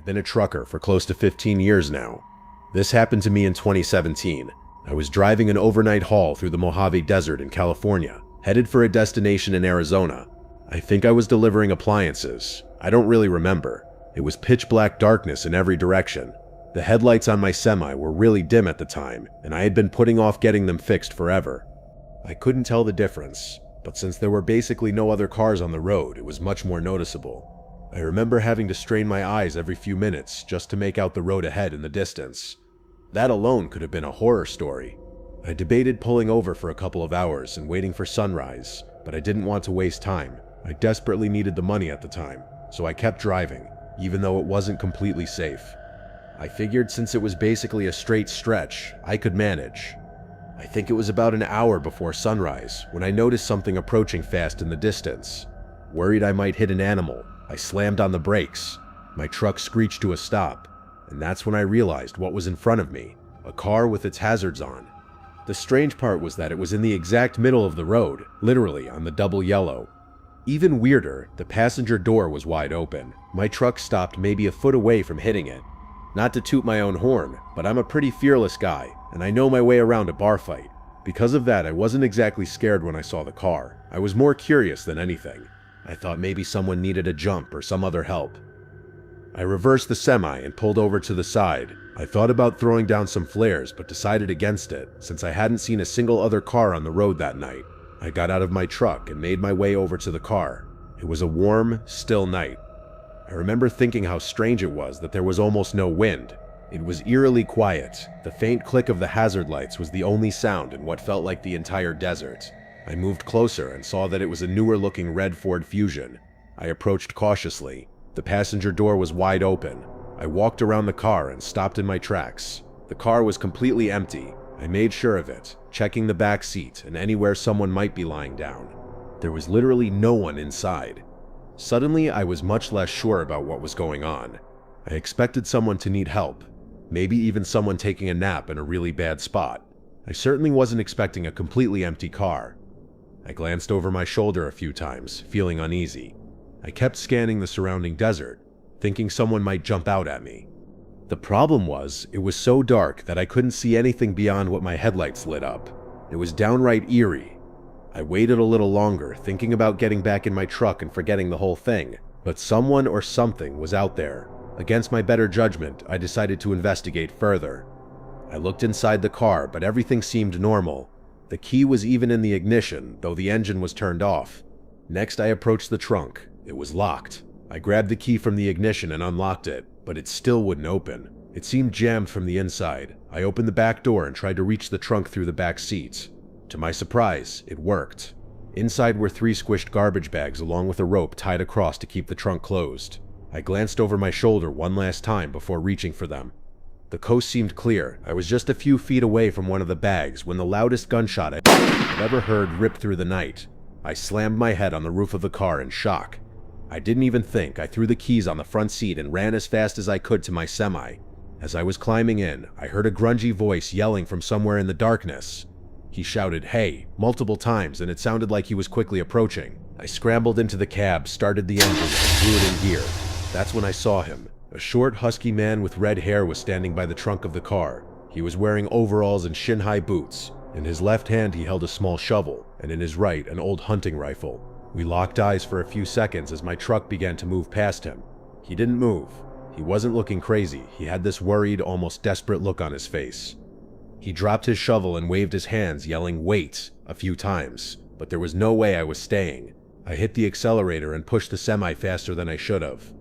been a trucker for close to 15 years now. This happened to me in 2017. I was driving an overnight haul through the Mojave Desert in California, headed for a destination in Arizona. I think I was delivering appliances. I don't really remember. It was pitch black darkness in every direction. The headlights on my semi were really dim at the time, and I had been putting off getting them fixed forever. I couldn't tell the difference, but since there were basically no other cars on the road, it was much more noticeable. I remember having to strain my eyes every few minutes just to make out the road ahead in the distance. That alone could have been a horror story. I debated pulling over for a couple of hours and waiting for sunrise, but I didn't want to waste time. I desperately needed the money at the time, so I kept driving, even though it wasn't completely safe. I figured since it was basically a straight stretch, I could manage. I think it was about an hour before sunrise when I noticed something approaching fast in the distance. Worried I might hit an animal, I slammed on the brakes. My truck screeched to a stop, and that's when I realized what was in front of me, a car with its hazards on. The strange part was that it was in the exact middle of the road, literally on the double yellow. Even weirder, the passenger door was wide open. My truck stopped maybe a foot away from hitting it. Not to toot my own horn, but I'm a pretty fearless guy, and I know my way around a bar fight. Because of that, I wasn't exactly scared when I saw the car. I was more curious than anything. I thought maybe someone needed a jump or some other help. I reversed the semi and pulled over to the side. I thought about throwing down some flares, but decided against it, since I hadn't seen a single other car on the road that night. I got out of my truck and made my way over to the car. It was a warm, still night. I remember thinking how strange it was that there was almost no wind. It was eerily quiet. The faint click of the hazard lights was the only sound in what felt like the entire desert. I moved closer and saw that it was a newer-looking red Ford Fusion. I approached cautiously. The passenger door was wide open. I walked around the car and stopped in my tracks. The car was completely empty. I made sure of it, checking the back seat and anywhere someone might be lying down. There was literally no one inside. Suddenly, I was much less sure about what was going on. I expected someone to need help, maybe even someone taking a nap in a really bad spot. I certainly wasn't expecting a completely empty car. I glanced over my shoulder a few times, feeling uneasy. I kept scanning the surrounding desert, thinking someone might jump out at me. The problem was, it was so dark that I couldn't see anything beyond what my headlights lit up. It was downright eerie. I waited a little longer, thinking about getting back in my truck and forgetting the whole thing, but someone or something was out there. Against my better judgment, I decided to investigate further. I looked inside the car, but everything seemed normal. The key was even in the ignition, though the engine was turned off. Next, I approached the trunk. It was locked. I grabbed the key from the ignition and unlocked it, but it still wouldn't open. It seemed jammed from the inside. I opened the back door and tried to reach the trunk through the back seats. To my surprise, it worked. Inside were 3 squished garbage bags along with a rope tied across to keep the trunk closed. I glanced over my shoulder one last time before reaching for them. The coast seemed clear. I was just a few feet away from one of the bags when the loudest gunshot I've ever heard ripped through the night. I slammed my head on the roof of the car in shock. I didn't even think. I threw the keys on the front seat and ran as fast as I could to my semi. As I was climbing in, I heard a grungy voice yelling from somewhere in the darkness. He shouted, "Hey," multiple times, and it sounded like he was quickly approaching. I scrambled into the cab, started the engine, and threw it in gear. That's when I saw him. A short, husky man with red hair was standing by the trunk of the car. He was wearing overalls and shin-high boots. In his left hand he held a small shovel, and in his right an old hunting rifle. We locked eyes for a few seconds as my truck began to move past him. He didn't move. He wasn't looking crazy. He had this worried, almost desperate look on his face. He dropped his shovel and waved his hands, yelling, "Wait," a few times, but there was no way I was staying. I hit the accelerator and pushed the semi faster than I should have.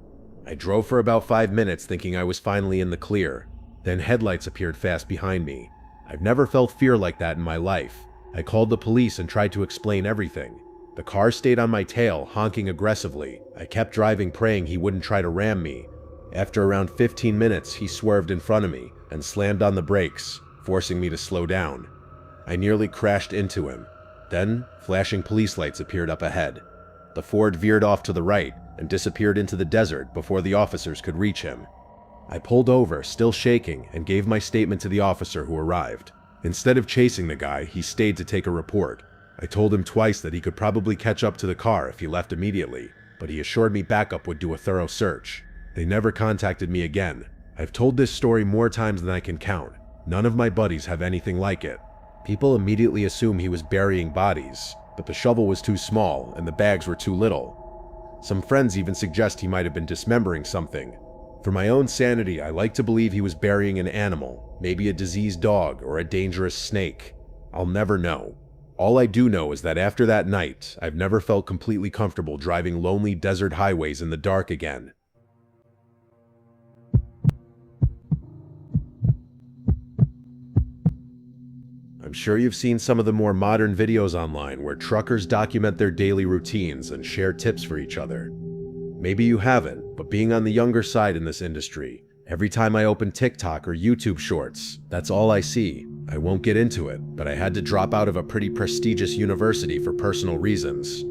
I drove for about 5 minutes thinking I was finally in the clear. Then headlights appeared fast behind me. I've never felt fear like that in my life. I called the police and tried to explain everything. The car stayed on my tail, honking aggressively. I kept driving, praying he wouldn't try to ram me. After around 15 minutes, he swerved in front of me and slammed on the brakes, forcing me to slow down. I nearly crashed into him. Then, flashing police lights appeared up ahead. The Ford veered off to the right and disappeared into the desert before the officers could reach him. I pulled over, still shaking, and gave my statement to the officer who arrived. Instead of chasing the guy, he stayed to take a report. I told him twice that he could probably catch up to the car if he left immediately, but he assured me backup would do a thorough search. They never contacted me again. I've told this story more times than I can count. None of my buddies have anything like it. People immediately assume he was burying bodies, but the shovel was too small and the bags were too little. Some friends even suggest he might have been dismembering something. For my own sanity, I like to believe he was burying an animal, maybe a diseased dog or a dangerous snake. I'll never know. All I do know is that after that night, I've never felt completely comfortable driving lonely desert highways in the dark again. I'm sure you've seen some of the more modern videos online where truckers document their daily routines and share tips for each other. Maybe you haven't, but being on the younger side in this industry, every time I open TikTok or YouTube Shorts, that's all I see. I won't get into it, but I had to drop out of a pretty prestigious university for personal reasons.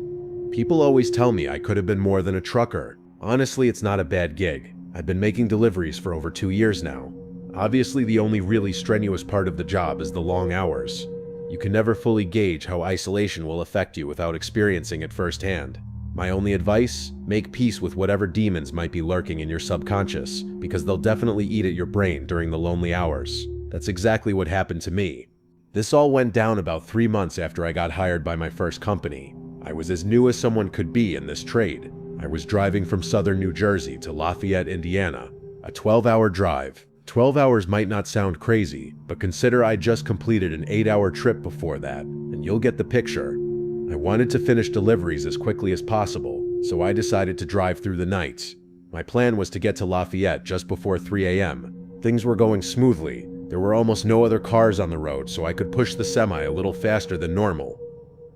People always tell me I could have been more than a trucker. Honestly, it's not a bad gig. I've been making deliveries for over 2 years now. Obviously, the only really strenuous part of the job is the long hours. You can never fully gauge how isolation will affect you without experiencing it firsthand. My only advice? Make peace with whatever demons might be lurking in your subconscious, because they'll definitely eat at your brain during the lonely hours. That's exactly what happened to me. This all went down about 3 months after I got hired by my first company. I was as new as someone could be in this trade. I was driving from southern New Jersey to Lafayette, Indiana, a 12-hour drive. 12 hours might not sound crazy, but consider I just completed an 8-hour trip before that, and you'll get the picture. I wanted to finish deliveries as quickly as possible, so I decided to drive through the night. My plan was to get to Lafayette just before 3 a.m. Things were going smoothly. There were almost no other cars on the road, so I could push the semi a little faster than normal.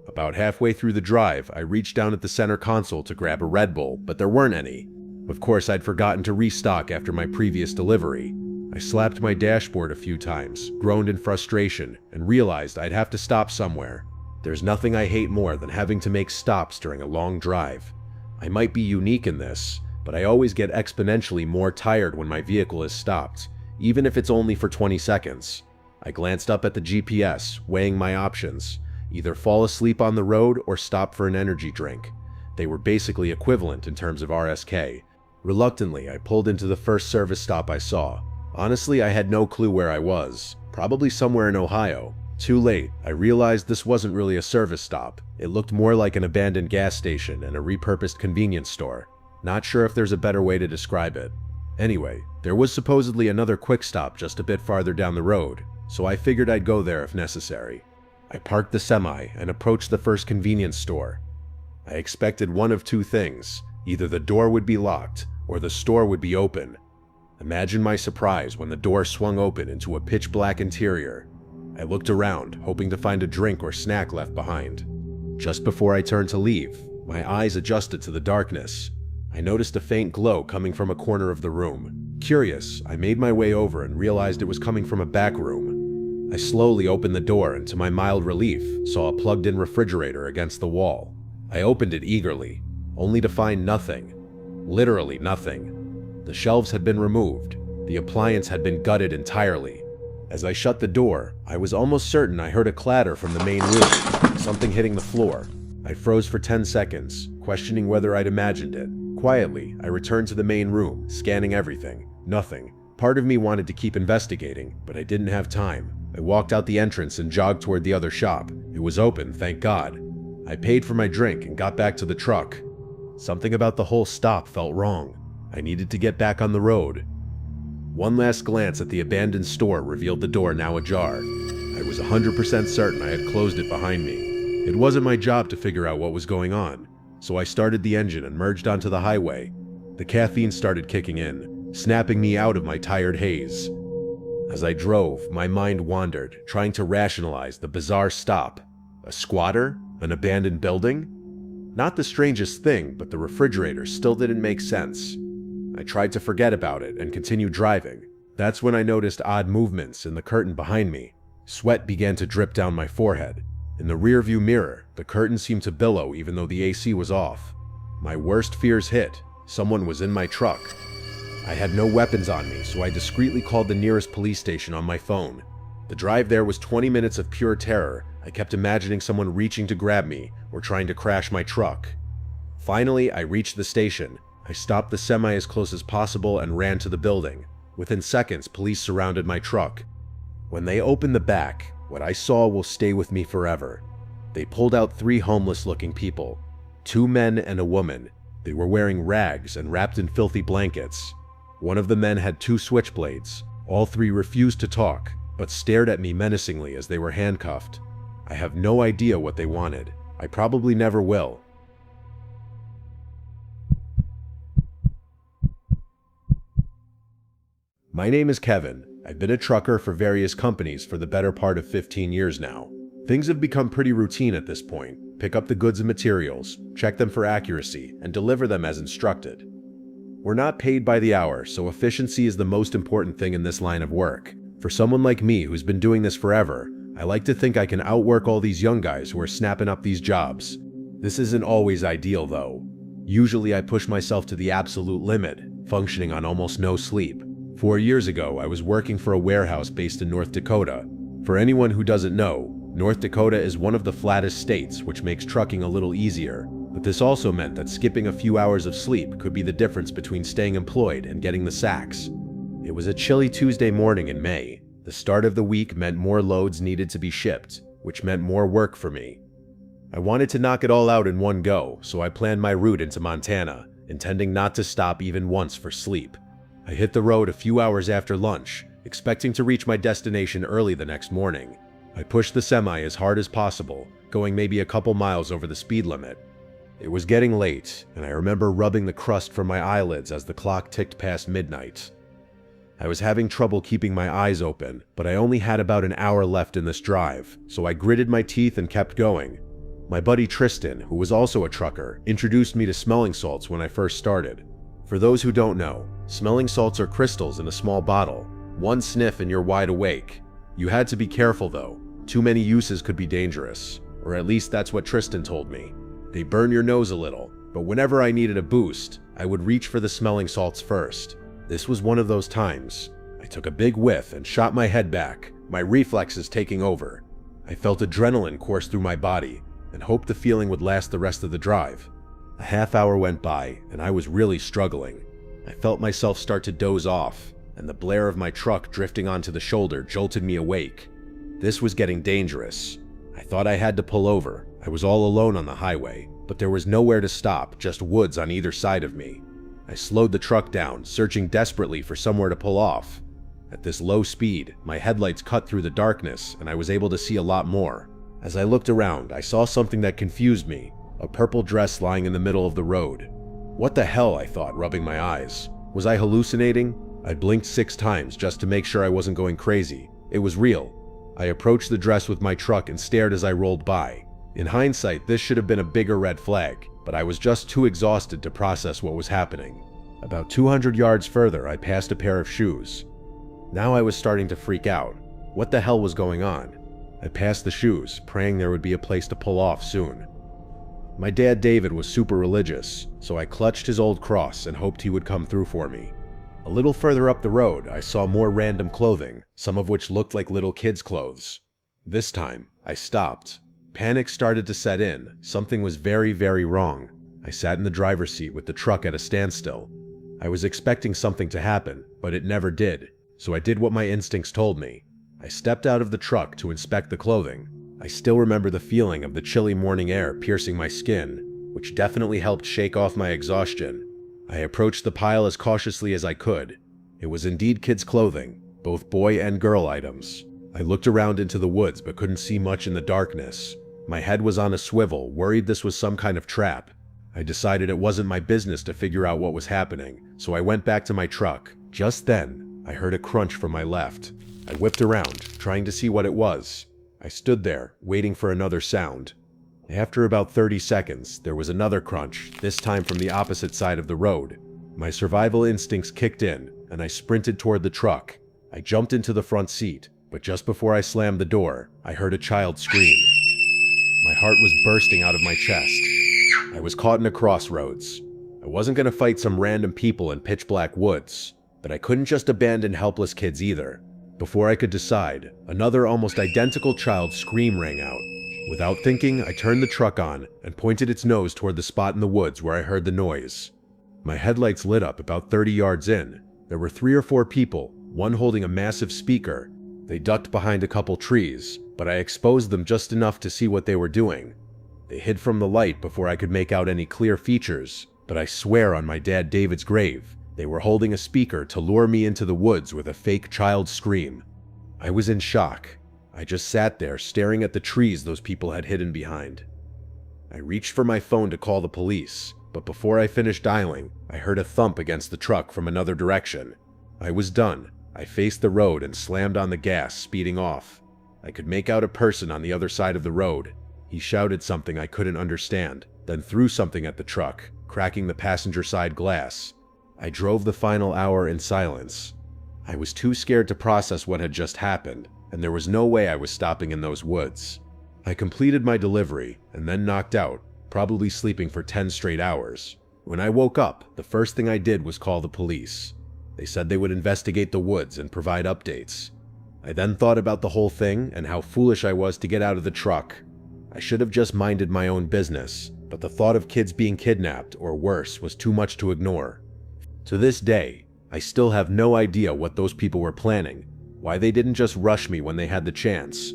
About halfway through the drive, I reached down at the center console to grab a Red Bull, but there weren't any. Of course, I'd forgotten to restock after my previous delivery. I slapped my dashboard a few times, groaned in frustration, and realized I'd have to stop somewhere. There's nothing I hate more than having to make stops during a long drive. I might be unique in this, but I always get exponentially more tired when my vehicle is stopped, even if it's only for 20 seconds. I glanced up at the GPS, weighing my options: either fall asleep on the road or stop for an energy drink. They were basically equivalent in terms of RSK. Reluctantly, I pulled into the first service stop I saw. Honestly, I had no clue where I was. Probably somewhere in Ohio. Too late, I realized this wasn't really a service stop. It looked more like an abandoned gas station and a repurposed convenience store. Not sure if there's a better way to describe it. Anyway, there was supposedly another quick stop just a bit farther down the road, so I figured I'd go there if necessary. I parked the semi and approached the first convenience store. I expected one of two things: either the door would be locked or the store would be open. Imagine my surprise when the door swung open into a pitch-black interior. I looked around, hoping to find a drink or snack left behind. Just before I turned to leave, my eyes adjusted to the darkness. I noticed a faint glow coming from a corner of the room. Curious, I made my way over and realized it was coming from a back room. I slowly opened the door and, to my mild relief, saw a plugged-in refrigerator against the wall. I opened it eagerly, only to find nothing. Literally nothing. The shelves had been removed. The appliance had been gutted entirely. As I shut the door, I was almost certain I heard a clatter from the main room, something hitting the floor. I froze for 10 seconds, questioning whether I'd imagined it. Quietly, I returned to the main room, scanning everything. Nothing. Part of me wanted to keep investigating, but I didn't have time. I walked out the entrance and jogged toward the other shop. It was open, thank God. I paid for my drink and got back to the truck. Something about the whole stop felt wrong. I needed to get back on the road. One last glance at the abandoned store revealed the door now ajar. I was 100% certain I had closed it behind me. It wasn't my job to figure out what was going on, so I started the engine and merged onto the highway. The caffeine started kicking in, snapping me out of my tired haze. As I drove, my mind wandered, trying to rationalize the bizarre stop. A squatter? An abandoned building? Not the strangest thing, but the refrigerator still didn't make sense. I tried to forget about it and continue driving. That's when I noticed odd movements in the curtain behind me. Sweat began to drip down my forehead. In the rearview mirror, the curtain seemed to billow even though the AC was off. My worst fears hit. Someone was in my truck. I had no weapons on me, so I discreetly called the nearest police station on my phone. The drive there was 20 minutes of pure terror. I kept imagining someone reaching to grab me or trying to crash my truck. Finally, I reached the station. I stopped the semi as close as possible and ran to the building. Within seconds, police surrounded my truck. When they opened the back, what I saw will stay with me forever. They pulled out 3 homeless-looking people, 2 men and a woman. They were wearing rags and wrapped in filthy blankets. One of the men had 2 switchblades. All 3 refused to talk, but stared at me menacingly as they were handcuffed. I have no idea what they wanted. I probably never will. My name is Kevin. I've been a trucker for various companies for the better part of 15 years now. Things have become pretty routine at this point. Pick up the goods and materials, check them for accuracy, and deliver them as instructed. We're not paid by the hour, so efficiency is the most important thing in this line of work. For someone like me who's been doing this forever, I like to think I can outwork all these young guys who are snapping up these jobs. This isn't always ideal though. Usually I push myself to the absolute limit, functioning on almost no sleep. 4 years ago, I was working for a warehouse based in North Dakota. For anyone who doesn't know, North Dakota is one of the flattest states, which makes trucking a little easier. But this also meant that skipping a few hours of sleep could be the difference between staying employed and getting the sacks. It was a chilly Tuesday morning in May. The start of the week meant more loads needed to be shipped, which meant more work for me. I wanted to knock it all out in one go, so I planned my route into Montana, intending not to stop even once for sleep. I hit the road a few hours after lunch, expecting to reach my destination early the next morning. I pushed the semi as hard as possible, going maybe a couple miles over the speed limit. It was getting late, and I remember rubbing the crust from my eyelids as the clock ticked past midnight. I was having trouble keeping my eyes open, but I only had about an hour left in this drive, so I gritted my teeth and kept going. My buddy Tristan, who was also a trucker, introduced me to smelling salts when I first started. For those who don't know, smelling salts are crystals in a small bottle. One sniff and you're wide awake. You had to be careful though. Too many uses could be dangerous. Or at least that's what Tristan told me. They burn your nose a little, but whenever I needed a boost, I would reach for the smelling salts first. This was one of those times. I took a big whiff and shot my head back, my reflexes taking over. I felt adrenaline course through my body and hoped the feeling would last the rest of the drive. A half hour went by, and I was really struggling. I felt myself start to doze off, and the blare of my truck drifting onto the shoulder jolted me awake. This was getting dangerous. I thought I had to pull over. I was all alone on the highway, but there was nowhere to stop, just woods on either side of me. I slowed the truck down, searching desperately for somewhere to pull off. At this low speed, my headlights cut through the darkness, and I was able to see a lot more. As I looked around, I saw something that confused me. A purple dress lying in the middle of the road. What the hell, I thought, rubbing my eyes. Was I hallucinating? I blinked 6 times just to make sure I wasn't going crazy. It was real. I approached the dress with my truck and stared as I rolled by. In hindsight, this should have been a bigger red flag, but I was just too exhausted to process what was happening. About 200 yards further, I passed a pair of shoes. Now I was starting to freak out. What the hell was going on? I passed the shoes, praying there would be a place to pull off soon. My dad David was super religious, so I clutched his old cross and hoped he would come through for me. A little further up the road, I saw more random clothing, some of which looked like little kids' clothes. This time, I stopped. Panic started to set in. Something was very, very wrong. I sat in the driver's seat with the truck at a standstill. I was expecting something to happen, but it never did, so I did what my instincts told me. I stepped out of the truck to inspect the clothing. I still remember the feeling of the chilly morning air piercing my skin, which definitely helped shake off my exhaustion. I approached the pile as cautiously as I could. It was indeed kids' clothing, both boy and girl items. I looked around into the woods but couldn't see much in the darkness. My head was on a swivel, worried this was some kind of trap. I decided it wasn't my business to figure out what was happening, so I went back to my truck. Just then, I heard a crunch from my left. I whipped around, trying to see what it was. I stood there, waiting for another sound. After about 30 seconds, there was another crunch, this time from the opposite side of the road. My survival instincts kicked in, and I sprinted toward the truck. I jumped into the front seat, but just before I slammed the door, I heard a child scream. My heart was bursting out of my chest. I was caught in a crossroads. I wasn't going to fight some random people in pitch-black woods, but I couldn't just abandon helpless kids either. Before I could decide, another almost identical child's scream rang out. Without thinking, I turned the truck on and pointed its nose toward the spot in the woods where I heard the noise. My headlights lit up about 30 yards in. There were 3 or 4 people, one holding a massive speaker. They ducked behind a couple trees, but I exposed them just enough to see what they were doing. They hid from the light before I could make out any clear features, but I swear on my dad David's grave, they were holding a speaker to lure me into the woods with a fake child scream. I was in shock. I just sat there staring at the trees those people had hidden behind. I reached for my phone to call the police, but before I finished dialing, I heard a thump against the truck from another direction. I was done. I faced the road and slammed on the gas, speeding off. I could make out a person on the other side of the road. He shouted something I couldn't understand, then threw something at the truck, cracking the passenger side glass. I drove the final hour in silence. I was too scared to process what had just happened, and there was no way I was stopping in those woods. I completed my delivery and then knocked out, probably sleeping for 10 straight hours. When I woke up, the first thing I did was call the police. They said they would investigate the woods and provide updates. I then thought about the whole thing and how foolish I was to get out of the truck. I should have just minded my own business, but the thought of kids being kidnapped, or worse, was too much to ignore. To this day, I still have no idea what those people were planning, why they didn't just rush me when they had the chance,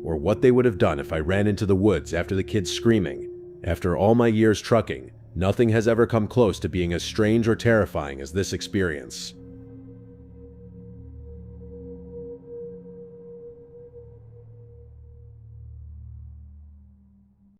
or what they would have done if I ran into the woods after the kids screaming. After all my years trucking, nothing has ever come close to being as strange or terrifying as this experience.